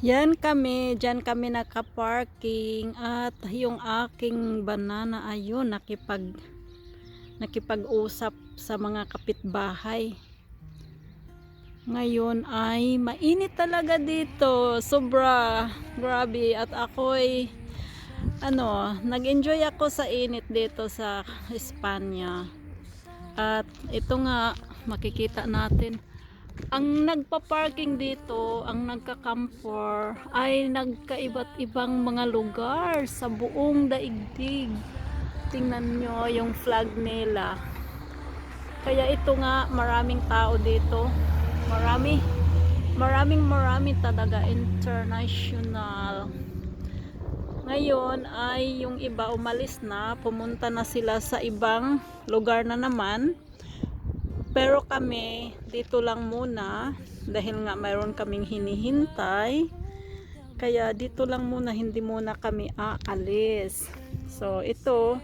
Diyan kami naka-parking at yung aking banana ayun nakipag-usap sa mga kapitbahay. Ngayon ay mainit talaga dito, sobra, grabe, at ako'y nag-enjoy ako sa init dito sa Espanya. At ito nga makikita natin ang nagpa-parking dito, ang nagka-camper ay nagkaiba't ibang mga lugar sa buong daigdig. Tingnan nyo yung flag nila. Kaya ito nga, maraming tao dito. Marami talaga, international. Ngayon ay yung iba umalis na, pumunta na sila sa ibang lugar na naman. Pero kami, dito lang muna dahil nga mayroon kaming hinihintay. Kaya dito lang muna, hindi muna kami aalis. So ito,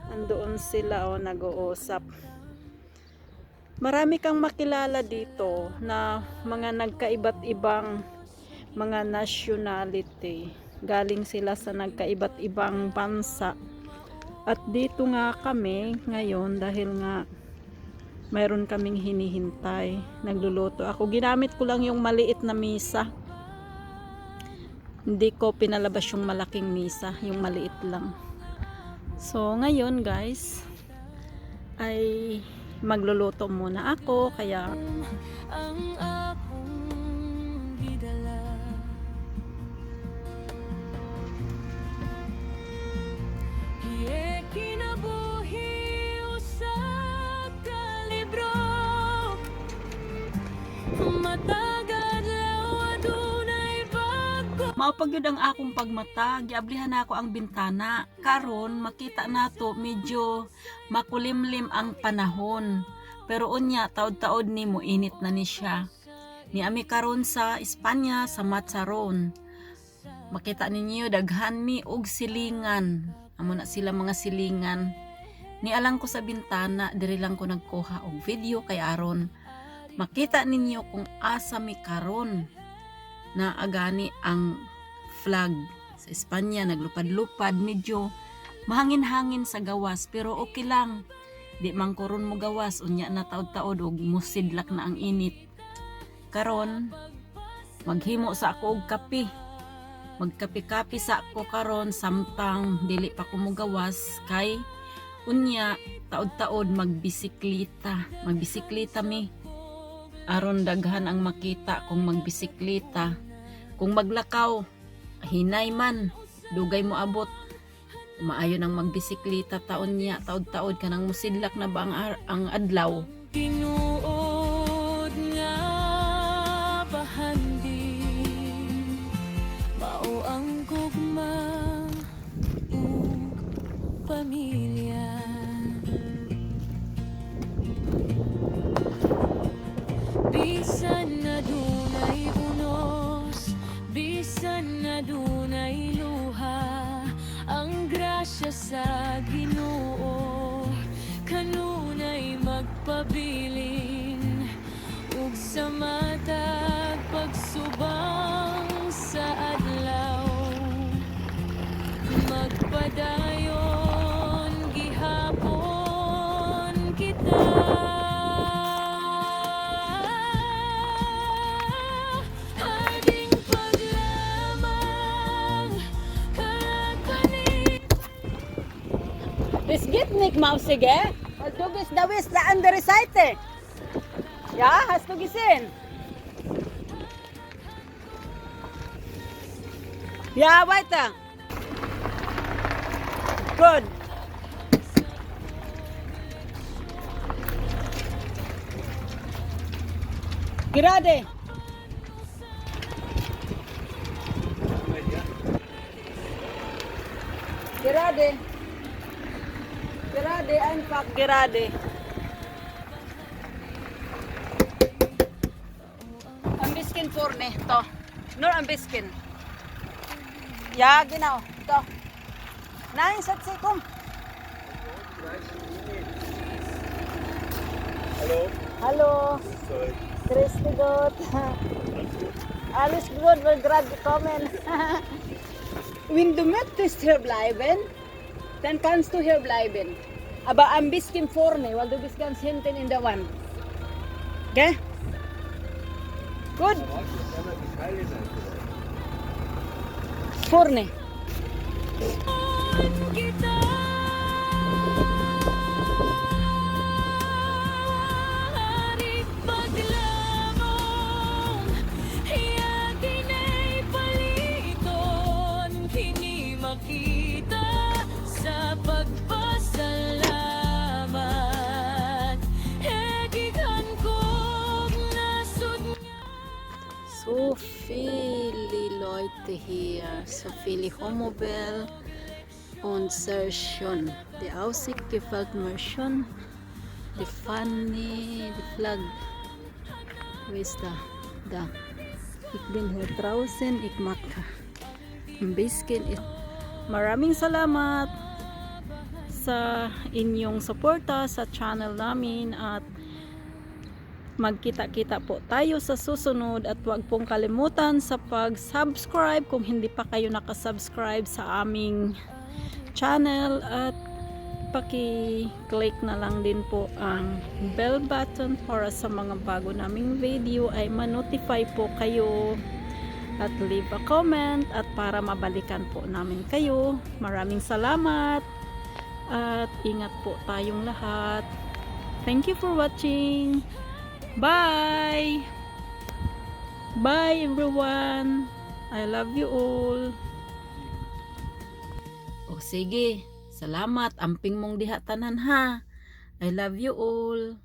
andoon sila nag-uusap. Marami kang makilala dito na mga nagkaiba't ibang mga nationality. Galing sila sa nagkaiba't ibang bansa. At dito nga kami ngayon dahil nga mayroon kaming hinihintay. Nagluluto ako. Ginamit ko lang yung maliit na misa. Hindi ko pinalabas yung malaking misa. Yung maliit lang. So, ngayon guys, ay magluluto muna ako. Kaya ang akong gidala. Kinabuhi usab ka libro. Matagad law adunay bago. maupag yun ang akong pagmatag. Giablihan ako ang bintana. Karon makita nato medyo makulimlim ang panahon. Pero unya taod-taod ni mo init na ni siya. Ni ami karon sa Espanya sa Mazaron. Makita ninyo daghan mi og silingan. Amo na sila mga silingan. Ni alang ko sa bintana, diri lang ko nagkuha og video kay aron makita ninyo kung asa mi karon na agani ang flag sa Espanya. Naglupad-lupad, medyo mahangin-hangin sa gawas pero okay lang. Di man koron mo gawas, unya na taod-taod og musidlak na ang init. Karon maghimo sa ako og kape. Magkape-kape sa ako karon samtang dili pa ko mo gawas kay unya taod-taod magbisikleta mi. Aron daghan ang makita kung magbisikleta. Kung maglakaw, hinay man, dugay mo abot. Maayo nang magbisikleta taon niya, taod-taod ka nang musidlak na ba ang adlaw. Tinuod nga bahandin mao ang gugma ug pamilya. Bisan na dunay unos, bisan na dunay luha, ang grasya sa Ginoo kanunay magpabilin ug sa matag pagsubang sa adlaw magpadayon gihapon kita. Ading paglamang kakani. Es geht nicht, Mausi, gell? Weil du bist da andere Seite. Ja, hast du gesehen? Ja, weiter. Gut. Gerade. Gerade. Gerade, einfach gerade. Ein bisschen vorne, da. Nur ein bisschen. Ja, genau. Da. Nein, Schatzi, komm. Hallo. Hallo. Sorry. Grüß dich Gott. Alles gut, will gerade kommen. Wenn du möchtest hier bleiben, dann kannst du hier bleiben. Aber ein bisschen vorne, weil du bist ganz hinten in der Wand. Gell? Gut. Vorne. kita Hari paglamong Iyakin ay paliton Kini makita sa pagpasalamat Egikan kong nasud So viele Leute hier, so viele Homobel und sehr schön. Die Aussicht gefällt mir schon. Die Fahne, die Flag. Wo ist da? Da. Ich bin hier draußen, ich mag ein bisschen. Maraming salamat sa inyong suporta sa channel namin at magkita-kita po tayo sa susunod at huwag pong kalimutan sa pag-subscribe kung hindi pa kayo nakasubscribe sa aming channel at paki-click na lang din po ang bell button para sa mga bago naming video ay ma-notify po kayo at leave a comment at para mabalikan po namin kayo. Maraming salamat at ingat po tayong lahat. Thank you for watching. Bye! Bye everyone! I love you all! O sige, salamat. Amping mong diha tanan ha. I love you all.